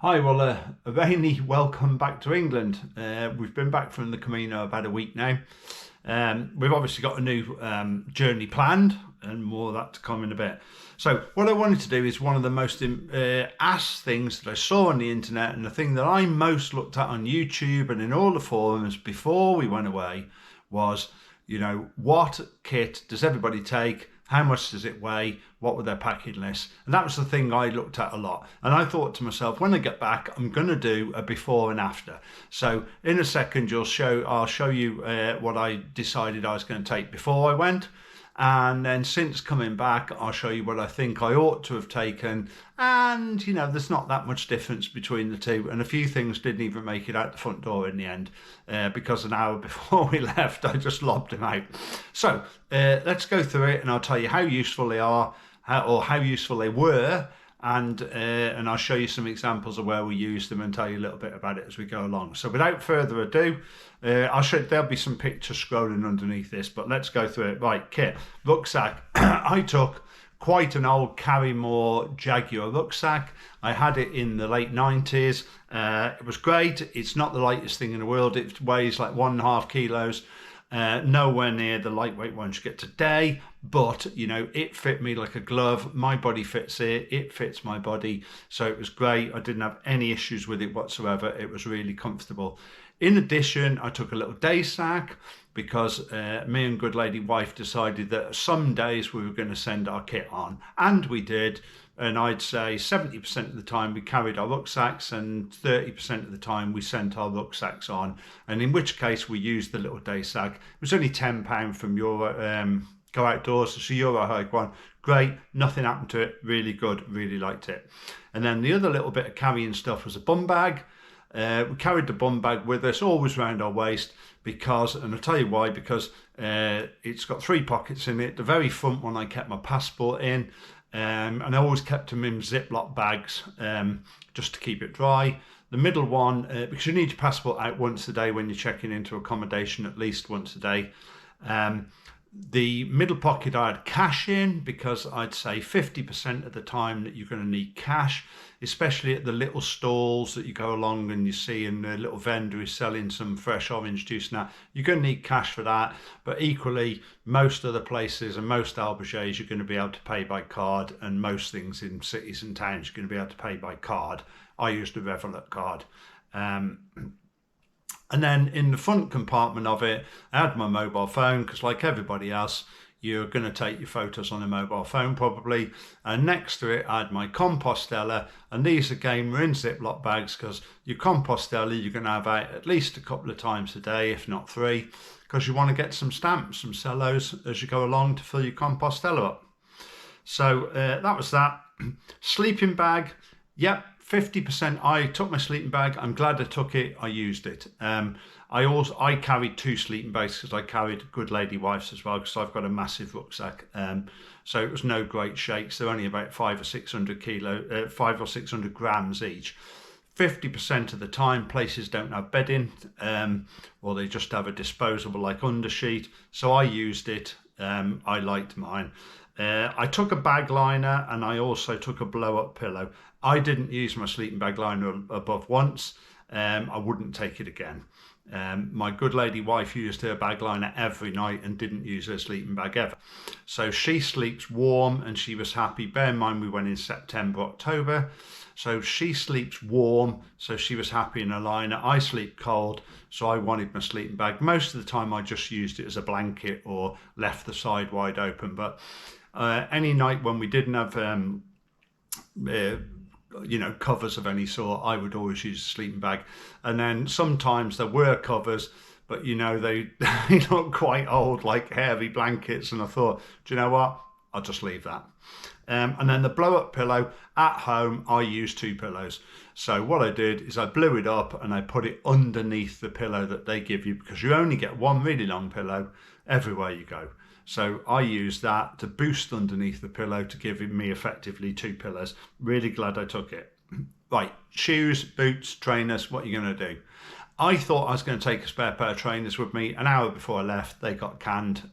Hi, well, a rainy welcome back to England. We've been back from the Camino about a week now. We've obviously got a new journey planned, and more of that to come in a bit. So, what I wanted to do is one of the most asked things that I saw on the internet, and the thing that I most looked at on YouTube and in all the forums before we went away was, what kit does everybody take? How much does it weigh? What were their packing lists? And that was the thing I looked at a lot. And I thought to myself, when I get back, I'm going to do a before and after. So in a second, I'll show you what I decided I was going to take before I went. And then since coming back, I'll show you what I think I ought to have taken. And, there's not that much difference between the two. And a few things didn't even make it out the front door in the end, because an hour before we left, I just lobbed them out. So let's go through it and I'll tell you how useful they are, how useful they were. And I'll show you some examples of where we use them and tell you a little bit about it as we go along. So without further ado, there'll be some pictures scrolling underneath this, but let's go through it. Right, kit, rucksack. I took quite an old Carrymore Jaguar rucksack. I had it in the late 90s. It was great. It's not the lightest thing in the world. It weighs like 1.5 kilos. Nowhere near the lightweight ones you get today, but it fit me like a glove. My body fits it fits my body, so it was great. I didn't have any issues with it whatsoever. It was really comfortable. In addition, I took a little day sack because me and good lady wife decided that some days we were going to send our kit on, and we did. And I'd say 70% of the time we carried our rucksacks and 30% of the time we sent our rucksacks on. And in which case we used the little day sack. It was only £10 from your Go Outdoors. It's a Euro hike one. Great, nothing happened to it. Really good, really liked it. And then the other little bit of carrying stuff was a bum bag. We carried the bum bag with us, always round our waist, because, and I'll tell you why, because it's got 3 pockets in it. The very front one I kept my passport in. And I always kept them in Ziploc bags just to keep it dry. The middle one, because you need your passport out once a day when you're checking into accommodation, at least once a day. The middle pocket I had cash in, because I'd say 50% of the time that you're going to need cash, especially at the little stalls that you go along and you see, and the little vendor is selling some fresh orange juice now. You're going to need cash for that, but equally most other places and most alberges you're going to be able to pay by card, and most things in cities and towns you're going to be able to pay by card. I used a Revolut card. And then in the front compartment of it, I had my mobile phone, because like everybody else, you're going to take your photos on a mobile phone probably. And next to it, I had my Compostela, and these again were in Ziploc bags, because your Compostela you're going to have out at least a couple of times a day, if not 3, because you want to get some stamps, some cellos as you go along to fill your Compostela up. So that was that. Sleeping bag, yep. 50%. I took my sleeping bag. I'm glad I took it. I used it. I carried 2 sleeping bags because I carried good lady wife's as well, because I've got a massive rucksack. So it was no great shakes. They're only about 500 or 600 grams each. 50% of the time, places don't have bedding, or they just have a disposable like undersheet. So I used it. I liked mine. I took a bag liner, and I also took a blow-up pillow. I didn't use my sleeping bag liner above once. I wouldn't take it again. My good lady wife used her bag liner every night and didn't use her sleeping bag ever. So she sleeps warm and she was happy. Bear in mind we went in September, October. So she sleeps warm, so she was happy in a liner. I sleep cold, so I wanted my sleeping bag. Most of the time I just used it as a blanket or left the side wide open. But any night when we didn't have covers of any sort, I would always use a sleeping bag. And then sometimes there were covers, but they look quite old, like hairy blankets, and I thought, do you know what, I'll just leave that. And then the blow-up pillow, at home I use 2 pillows. So what I did is I blew it up and I put it underneath the pillow that they give you, because you only get one really long pillow everywhere you go. So I used that to boost underneath the pillow to give me effectively 2 pillows. Really glad I took it. Right, shoes, boots, trainers, what are you going to do? I thought I was going to take a spare pair of trainers with me. An hour before I left, they got canned.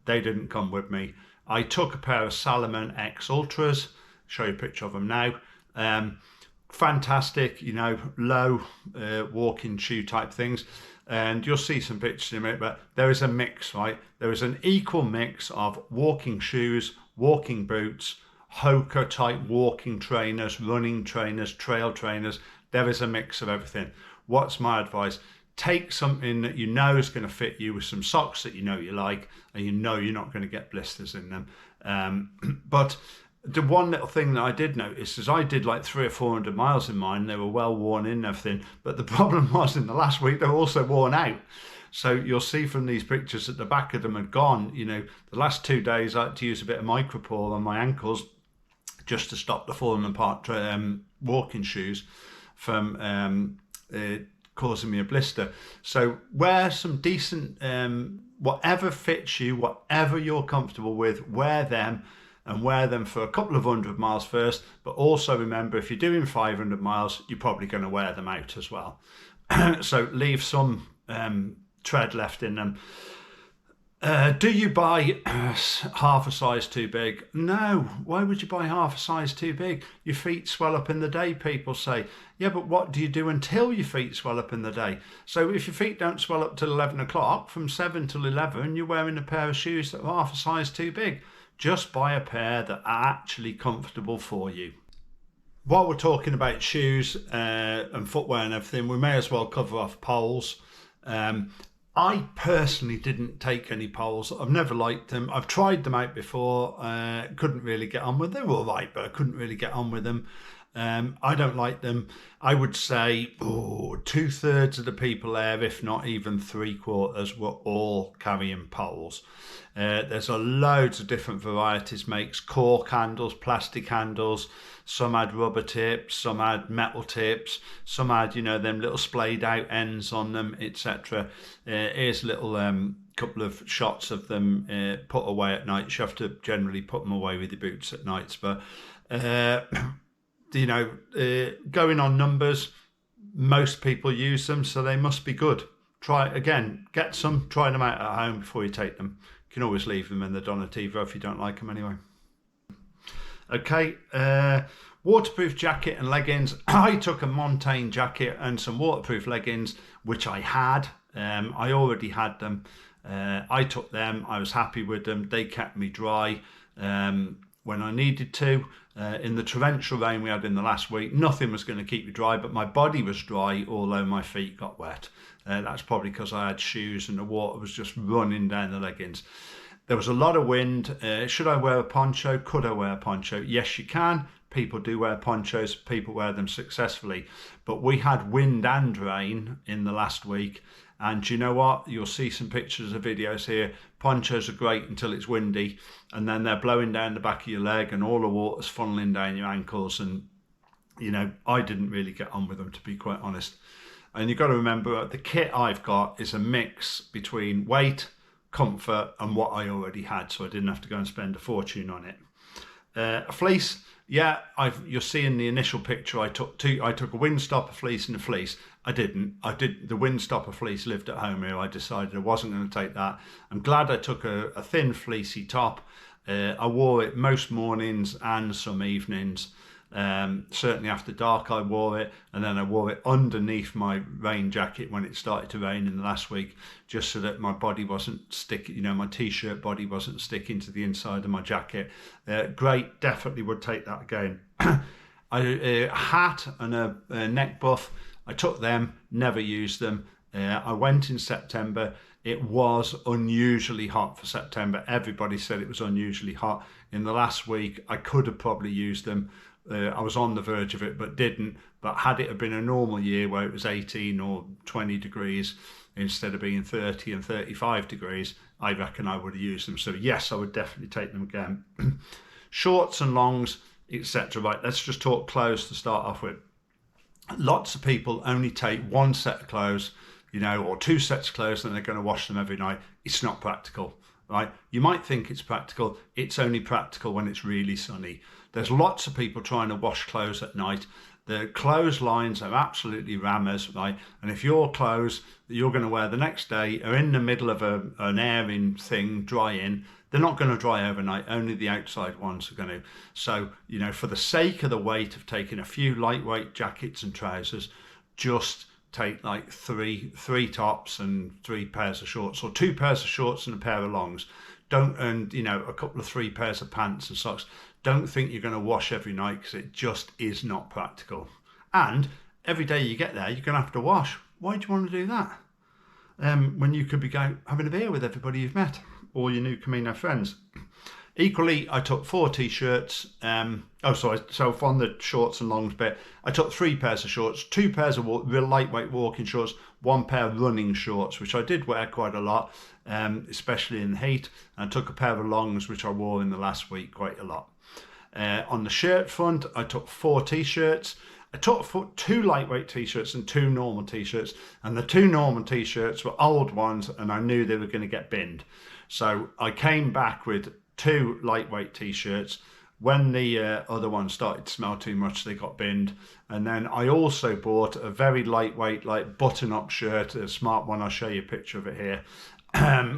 They didn't come with me. I took a pair of Salomon X Ultras. Show you a picture of them now. fantastic, you know, low walking shoe type things. And you'll see some pictures in a minute, but there is a mix, right? There is an equal mix of walking shoes, walking boots, Hoka type walking trainers, running trainers, trail trainers. There is a mix of everything. What's my advice? Take something that you know is going to fit you with some socks that you know you like, and you know you're not going to get blisters in them. But the one little thing that I did notice is I did like 300 or 400 miles in mine. They were well worn in and everything. But the problem was in the last week, they were also worn out. So you'll see from these pictures that the back of them had gone. You know, the last 2 days I had to use a bit of micropore on my ankles just to stop the falling apart walking shoes from causing me a blister. So wear some decent, whatever fits you, whatever you're comfortable with, wear them, and wear them for a couple of 100 miles first. But also remember, if you're doing 500 miles, you're probably going to wear them out as well. So leave some tread left in them. Do you buy half a size too big? No. Why would you buy half a size too big? Your feet swell up in the day, people say. Yeah, but what do you do until your feet swell up in the day? So if your feet don't swell up till 11 o'clock, from 7 till 11, you're wearing a pair of shoes that are half a size too big. Just buy a pair that are actually comfortable for you. While we're talking about shoes and footwear and everything, we may as well cover off poles. I personally didn't take any poles. I've never liked them. I've tried them out before. Couldn't really get on with them. They were all right, but I couldn't really get on with them. I don't like them. I would say 2/3 of the people there, if not even 3/4, were all carrying poles. There's a loads of different varieties, makes, cork handles, plastic handles. Some had rubber tips, some had metal tips, some had, you know, them little splayed out ends on them, etc. Here's a little couple of shots of them put away at night. You have to generally put them away with your boots at nights, but you know, going on numbers, most people use them, so they must be good. Try it again, get some, try them out at home before you take them. You can always leave them in the Donativa if you don't like them anyway. Okay, waterproof jacket and leggings. I took a montane jacket and some waterproof leggings, which I had. I already had them. I took them. I was happy with them. They kept me dry when I needed to. In the torrential rain we had in the last week, nothing was going to keep me dry, but my body was dry, although my feet got wet. That's probably because I had shoes and the water was just running down the leggings. There was a lot of wind. Should I wear a poncho? Could I wear a poncho? Yes, you can. People do wear ponchos. People wear them successfully. But we had wind and rain in the last week. And you know what? You'll see some pictures of videos here. Ponchos are great until it's windy. And then they're blowing down the back of your leg and all the water's funneling down your ankles. And, you know, I didn't really get on with them, to be quite honest. And you've got to remember, the kit I've got is a mix between weight, comfort and what I already had, so I didn't have to go and spend a fortune on it. A fleece, yeah, you'll see in the initial picture I took a windstopper fleece and a fleece. I did the windstopper fleece lived at home here. I decided I wasn't going to take that. I'm glad I took a thin fleecy top. I wore it most mornings and some evenings. Certainly after dark I wore it, and then I wore it underneath my rain jacket when it started to rain in the last week, just so that my body wasn't sticking, you know, my t-shirt body wasn't sticking to the inside of my jacket. Great, definitely would take that again. A hat and a neck buff, I took them, never used them. I went in September. It was unusually hot for September. Everybody said it was unusually hot. In the last week I could have probably used them. I was on the verge of it, but didn't. But had it have been a normal year where it was 18 or 20 degrees instead of being 30 and 35 degrees, I reckon I would have used them. So yes, I would definitely take them again. Shorts and longs, etc. Right, let's just talk clothes to start off with. Lots of people only take one set of clothes, you know, or two sets of clothes, and they're going to wash them every night. It's not practical, right? You might think it's practical. It's only practical when it's really sunny. There's lots of people trying to wash clothes at night. The clothes lines are absolutely rammers, right? And if your clothes that you're going to wear the next day are in the middle of an airing thing, drying, they're not going to dry overnight. Only the outside ones are going to. So, you know, for the sake of the weight of taking a few lightweight jackets and trousers, just take like three tops and 3 pairs of shorts, or 2 pairs of shorts and a pair of longs. Don't, and you know, a couple of 3 pairs of pants and socks. Don't think you're going to wash every night, because it just is not practical. And every day you get there, you're going to have to wash. Why do you want to do that? When you could be going having a beer with everybody you've met, all your new Camino friends. Equally, I took 4 t-shirts. So from the shorts and longs bit, I took 3 pairs of shorts, 2 pairs of real lightweight walking shorts, 1 pair of running shorts, which I did wear quite a lot, especially in the heat. And I took a pair of longs, which I wore in the last week quite a lot. On the shirt front, I took 4 t-shirts. I took 2 lightweight t-shirts and 2 normal t-shirts, and the 2 normal t-shirts were old ones, and I knew they were going to get binned. So I came back with 2 lightweight t-shirts. When the other ones started to smell too much, they got binned. And then I also bought a very lightweight, like button-up shirt, a smart one. I'll show you a picture of it here.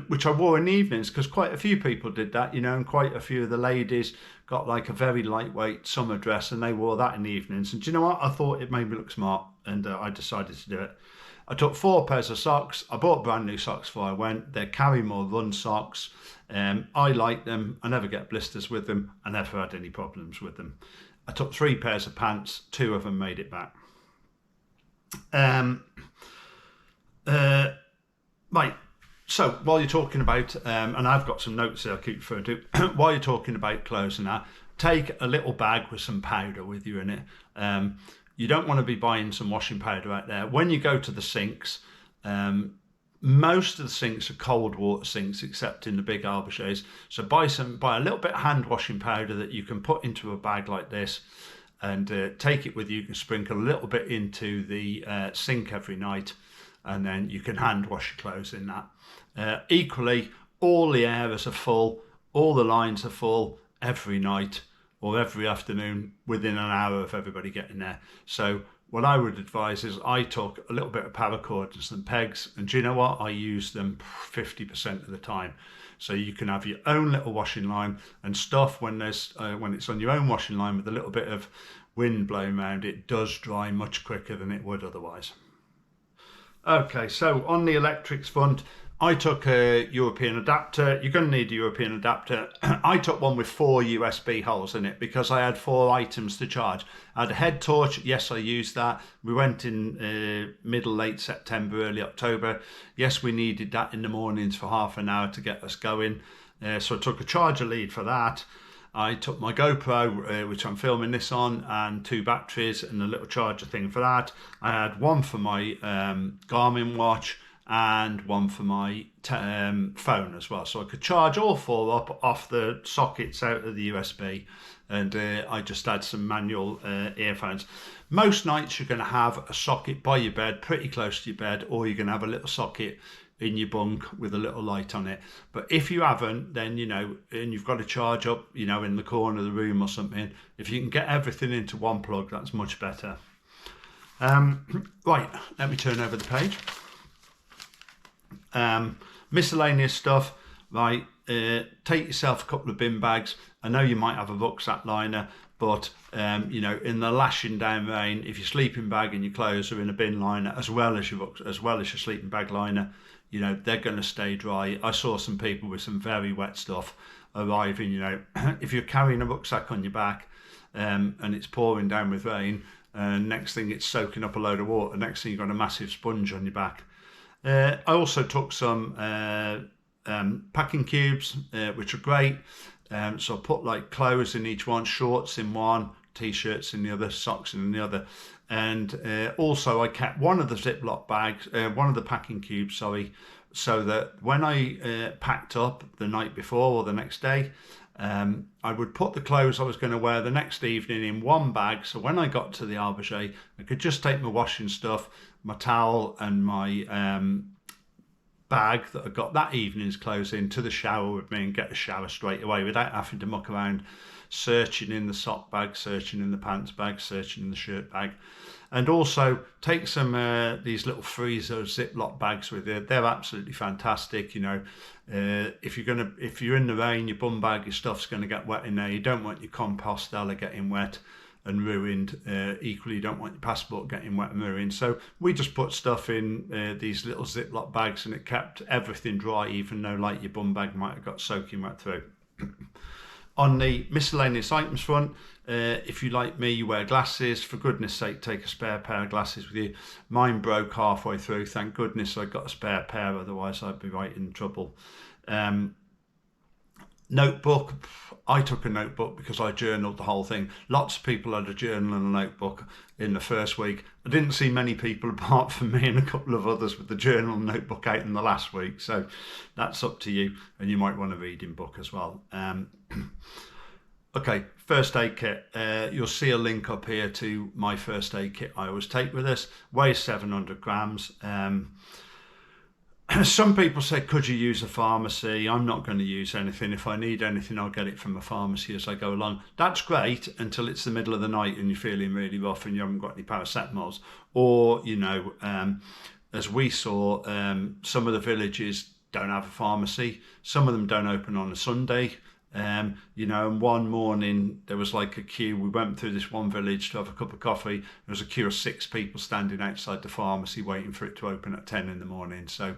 Which I wore in the evenings, because quite a few people did that, you know, and quite a few of the ladies got like a very lightweight summer dress, and they wore that in the evenings. And do you know what? I thought it made me look smart, and I decided to do it. I took 4 pairs of socks. I bought brand new socks before I went. They're Carrymore Run socks. I like them. I never get blisters with them. I never had any problems with them. I took 3 pairs of pants. 2 of them made it back. Right. So while you're talking about, and I've got some notes that I'll keep referring to, while you're talking about clothes and that, take a little bag with some powder with you in it. You don't want to be buying some washing powder out there. When you go to the sinks, most of the sinks are cold water sinks, except in the big arbitrages. So buy a little bit of hand washing powder that you can put into a bag like this, and take it with you. You can sprinkle a little bit into the sink every night, and then you can hand wash your clothes in that. Equally, all the areas are full, all the lines are full every night or every afternoon within an hour of everybody getting there. So what I would advise is I took a little bit of paracord and some pegs, and do you know what? I use them 50% of the time. So you can have your own little washing line and stuff. When it's on your own washing line with a little bit of wind blowing around, it does dry much quicker than it would otherwise. Okay, so on the electrics front, I took a European adapter. You're going to need a European adapter. I took one with 4 USB holes in it because I had 4 items to charge. I had a head torch. Yes, I used that. We went in late September, early October. Yes, we needed that in the mornings for half an hour to get us going. So I took a charger lead for that. I took my GoPro, which I'm filming this on, and 2 batteries and a little charger thing for that. I had one for my Garmin watch and one for my phone as well. So I could charge all 4 up off the sockets out of the USB, and I just had some manual earphones. Most nights you're going to have a socket by your bed, pretty close to your bed, or you're going to have a little socket in your bunk with a little light on it. But if you haven't, then, you know, and you've got to charge up, you know, in the corner of the room or something, if you can get everything into one plug, that's much better. Right, let me turn over the page. Miscellaneous stuff, right? Take yourself a couple of bin bags. I know you might have a rucksack liner, but you know, in the lashing down rain, if your sleeping bag and your clothes are in a bin liner as well as your sleeping bag liner, you know, they're going to stay dry. I saw some people with some very wet stuff arriving. You know, if you're carrying a rucksack on your back and it's pouring down with rain, next thing it's soaking up a load of water. Next thing you've got a massive sponge on your back. I also took some packing cubes, which are great. So I put like clothes in each one, shorts in one, t-shirts in the other, socks in the other. And also I kept one of the Ziploc bags, one of the packing cubes, sorry, so that when I packed up the night before or the next day, I would put the clothes I was going to wear the next evening in one bag. So when I got to the arbitrage, I could just take my washing stuff, my towel and my bag that I got that evening's clothes in to the shower with me and get a shower straight away without having to muck around. searching in the sock bag, searching in the pants bag, searching in the shirt bag. And also take some these little freezer Ziploc bags with you. They're absolutely fantastic. You know, if you're in the rain, your bum bag, your stuff's going to get wet in there. You don't want your compostella getting wet and ruined. Equally, you don't want your passport getting wet and ruined. So we just put stuff in these little Ziploc bags, and it kept everything dry, even though like your bum bag might have got soaking wet through. On the miscellaneous items front, if you like me, you wear glasses. For goodness sake, take a spare pair of glasses with you. Mine broke halfway through. Thank goodness I got a spare pair, otherwise I'd be right in trouble. Notebook. I took a notebook because I journaled the whole thing. Lots of people had a journal and a notebook in the first week. I didn't see many people apart from me and a couple of others with the journal and notebook out in the last week. So that's up to you, and you might want a reading book as well. Okay, first aid kit. You'll see a link up here to my first aid kit I always take with us. Weighs 700 grams. Some people say, could you use a pharmacy? I'm not going to use anything. If I need anything, I'll get it from a pharmacy as I go along. That's great until it's the middle of the night and you're feeling really rough and you haven't got any paracetamols. Or, you know, as we saw, some of the villages don't have a pharmacy. Some of them don't open on a Sunday. You know, and one morning there was like a queue. We went through this one village to have a cup of coffee. There was a queue of 6 people standing outside the pharmacy waiting for it to open at 10 in the morning. So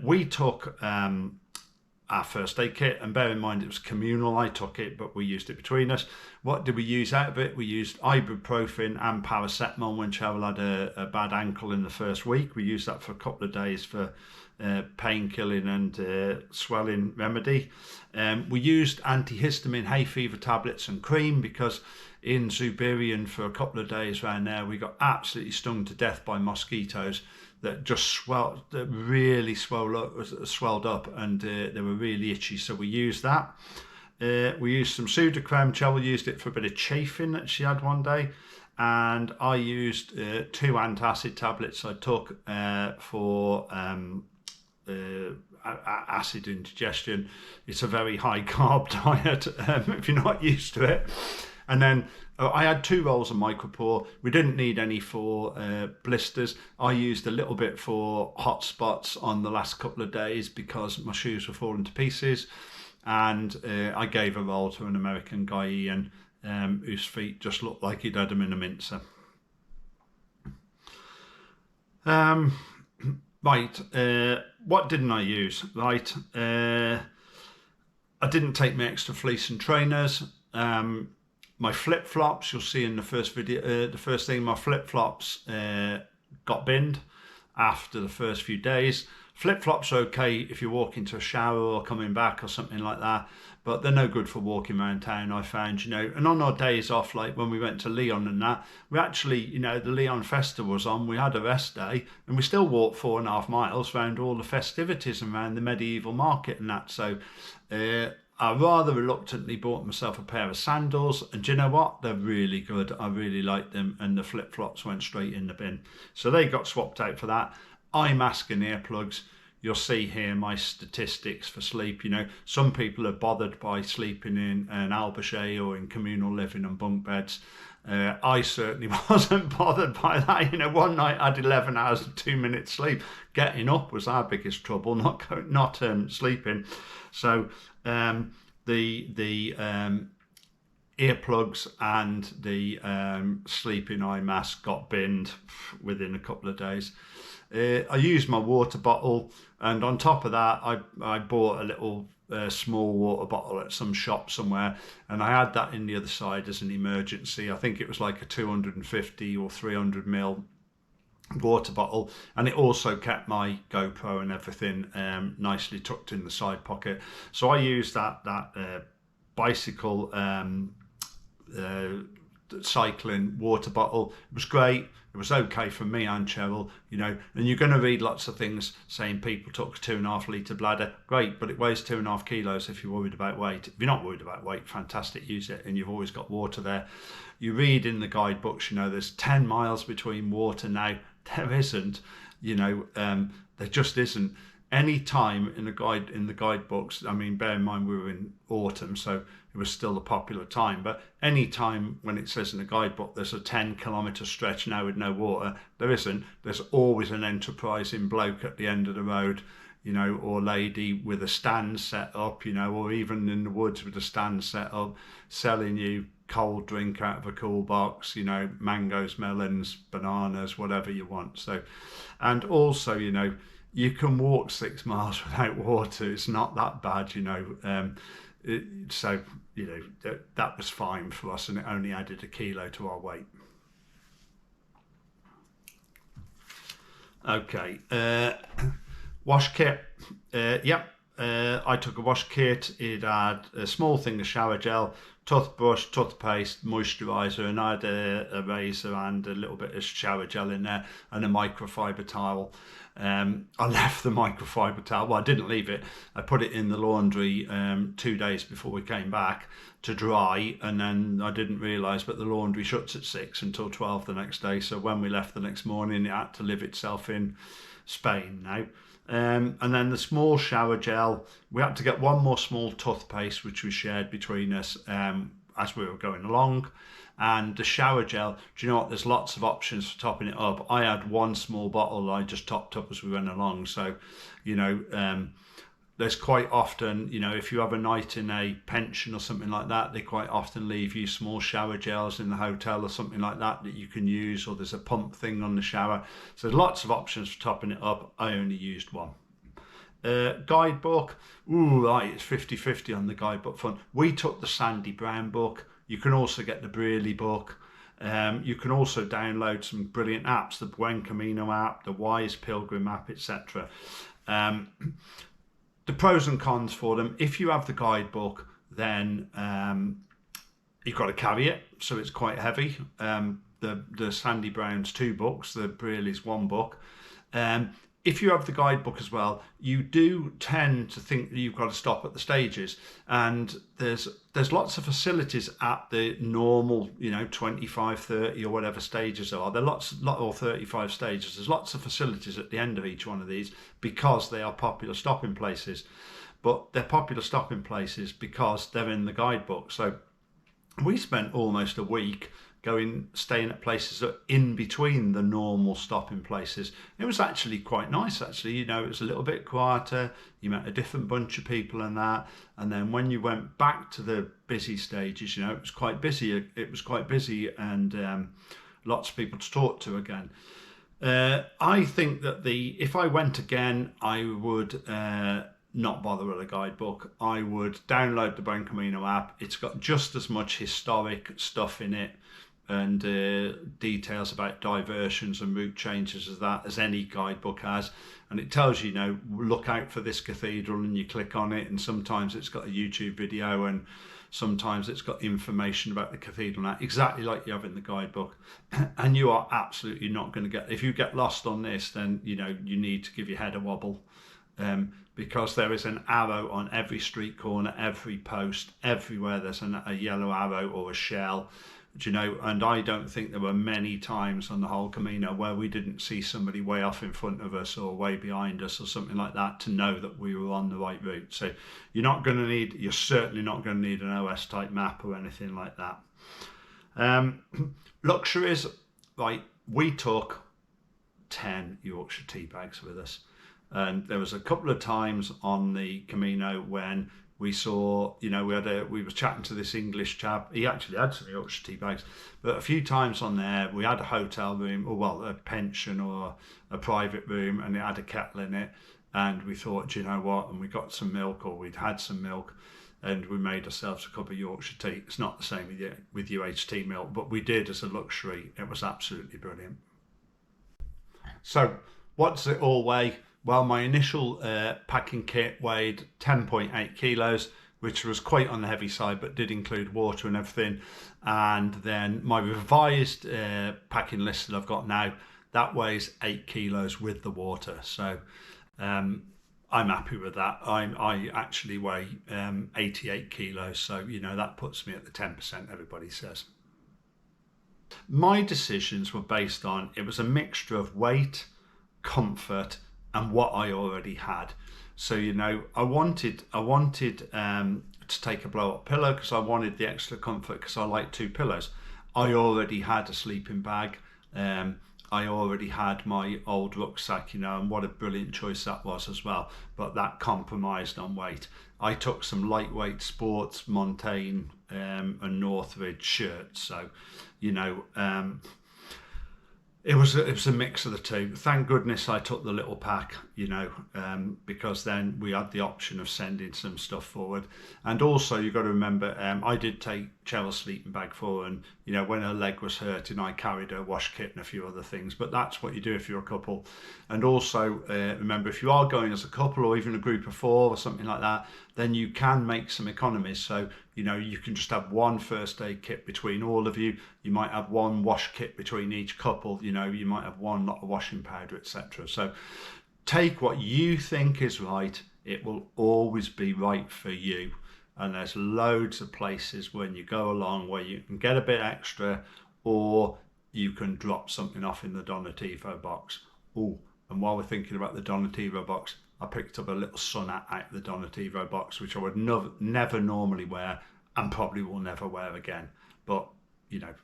we took our first aid kit, and bear in mind it was communal. I took it, but we used it between us. What did we use out of it? We used ibuprofen and paracetamol when Cheryl had a bad ankle in the first week. We used that for a couple of days for pain killing and swelling remedy. We used antihistamine hay fever tablets and cream because in Zubirian for a couple of days around there we got absolutely stung to death by mosquitoes that just really swelled up, and they were really itchy, so we used that. We used some Sudocrem. Cheryl used it for a bit of chafing that she had one day, and I used 2 antacid tablets I took for acid indigestion. It's a very high carb diet if you're not used to it. And then I had 2 rolls of micropore. We didn't need any for blisters. I used a little bit for hot spots on the last couple of days because my shoes were falling to pieces. And I gave a roll to an American guy, Ian, whose feet just looked like he'd had them in a mincer. Right, what didn't I use? Right, I didn't take my extra fleece and trainers. My flip-flops, you'll see in the first video, the first thing, my flip-flops got binned after the first few days. Flip-flops are okay if you're walking to a shower or coming back or something like that, but they're no good for walking around town, I found, you know. And on our days off, like when we went to Leon and that, we actually, you know, the Leon Festival was on, we had a rest day, and we still walked 4.5 miles around all the festivities and around the medieval market and that. So I rather reluctantly bought myself a pair of sandals, and do you know what? They're really good. I really like them, and the flip-flops went straight in the bin. So they got swapped out for that. Eye mask and earplugs. You'll see here my statistics for sleep. You know, some people are bothered by sleeping in an albachet or in communal living and bunk beds. I certainly wasn't bothered by that. You know, one night I had 11 hours and 2 minutes sleep. Getting up was our biggest trouble, not sleeping. So the earplugs and the sleeping eye mask got binned within a couple of days. I used my water bottle, and on top of that I bought a little small water bottle at some shop somewhere, and I had that in the other side as an emergency. I think it was like a 250 or 300 ml water bottle, and it also kept my GoPro and everything nicely tucked in the side pocket. So I used that bicycle cycling water bottle. It was great. It was okay for me and Cheryl, you know. And you're going to read lots of things saying people took a 2.5 litre bladder. Great, but it weighs 2.5 kilos if you're worried about weight. If you're not worried about weight, fantastic, use it, and you've always got water there. You read in the guidebooks, you know, there's 10 miles between water now. There isn't, you know, there just isn't. any time in the guidebooks, I mean, bear in mind we were in autumn, so it was still a popular time, but any time when it says in the guidebook there's a 10-kilometre stretch now with no water, there isn't. There's always an enterprising bloke at the end of the road, you know, or lady with a stand set up, you know, or even in the woods with a stand set up, selling you cold drink out of a cool box, you know, mangoes, melons, bananas, whatever you want. So, and also, you know, you can walk 6 miles without water. It's not that bad, you know. So, you know, that was fine for us, and it only added a kilo to our weight. Okay, wash kit. Yep, I took a wash kit. It had a small thing of shower gel, toothbrush, toothpaste, moisturiser, and I had a razor and a little bit of shower gel in there, and a microfiber towel. I left the microfiber towel. Well, I didn't leave it. I put it in the laundry 2 days before we came back to dry, and then I didn't realise, but the laundry shuts at 6 until 12 the next day. So when we left the next morning, it had to live itself in Spain now. And then the small shower gel, we had to get one more small toothpaste, which we shared between us as we were going along. And the shower gel, do you know what, there's lots of options for topping it up. I had one small bottle I just topped up as we went along. So, you know, there's quite often, you know, if you have a night in a pension or something like that, they quite often leave you small shower gels in the hotel or something like that you can use, or there's a pump thing on the shower. So there's lots of options for topping it up. I only used one. Guidebook, right, it's 50-50 on the guidebook front. We took the Sandy Brown book. You can also get the Brearley book. You can also download some brilliant apps, the Buen Camino app, the Wise Pilgrim app, etc. The pros and cons for them: if you have the guidebook, then you've got to carry it, so it's quite heavy. The Sandy Brown's 2 books, the Brearley's 1 book. If you have the guidebook as well, you do tend to think that you've got to stop at the stages, and there's lots of facilities at the normal, you know, 25, 30 or whatever stages are. There are or 35 stages. There's lots of facilities at the end of each one of these because they are popular stopping places, but they're popular stopping places because they're in the guidebook. So we spent almost a week staying at places that are in between the normal stopping places. It was actually quite nice, actually. You know, it was a little bit quieter. You met a different bunch of people and that. And then when you went back to the busy stages, you know, it was quite busy. It was quite busy, and lots of people to talk to again. I think that if I went again, I would not bother with a guidebook. I would download the Buen Camino app. It's got just as much historic stuff in it and details about diversions and route changes as any guidebook has, and it tells you, you know, look out for this cathedral, and you click on it, and sometimes it's got a YouTube video, and sometimes it's got information about the cathedral now, exactly like you have in the guidebook. And you are absolutely not going to get, if you get lost on this, then you know you need to give your head a wobble, because there is an arrow on every street corner, every post, everywhere there's a yellow arrow or a shell. You know, and I don't think there were many times on the whole Camino where we didn't see somebody way off in front of us or way behind us or something like that to know that we were on the right route. So you're certainly not going to need an OS type map or anything like that. Luxuries, right, we took 10 Yorkshire tea bags with us, and there was a couple of times on the Camino when we saw, you know, we were chatting to this English chap. He actually had some Yorkshire tea bags, but a few times on there we had a hotel room, or well, a pension or a private room, and it had a kettle in it, and we thought, do you know what, and we got some milk, or we'd had some milk, and we made ourselves a cup of Yorkshire tea. It's not the same with UHT milk, but we did as a luxury. It was absolutely brilliant. So what does it all weigh? Well, my initial packing kit weighed 10.8 kilos, which was quite on the heavy side, but did include water and everything. And then my revised packing list that I've got now, that weighs 8 kilos with the water. So I'm happy with that. I actually weigh 88 kilos. So, you know, that puts me at the 10% everybody says. My decisions were based on, it was a mixture of weight, comfort, and what I already had. So, you know, I wanted to take a blow up pillow because I wanted the extra comfort, because I like two pillows. I already had a sleeping bag. I already had my old rucksack, you know, and what a brilliant choice that was as well. But that compromised on weight. I took some lightweight sports, Montane and Northridge shirts. So, you know, it was a mix of the two. Thank goodness I took the little pack, you know, because then we had the option of sending some stuff forward. And also, you've got to remember, I did take Cheryl's sleeping bag for, and you know, when her leg was hurting, I carried her wash kit and a few other things. But that's what you do if you're a couple. And also, remember, if you are going as a couple or even a group of four or something like that, then you can make some economies. So, you know, you can just have one first aid kit between all of you. You might have one wash kit between each couple. You know, you might have one lot of washing powder, etc. So take what you think is right. It will always be right for you. And there's loads of places when you go along where you can get a bit extra, or you can drop something off in the Donativo box. Oh, and while we're thinking about the Donativo box, I picked up a little sun hat out of the Donativo box, which I would never normally wear and probably will never wear again. But, you know,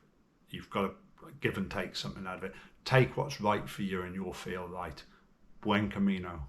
you've got to give and take something out of it. Take what's right for you and you'll feel right. Buen camino.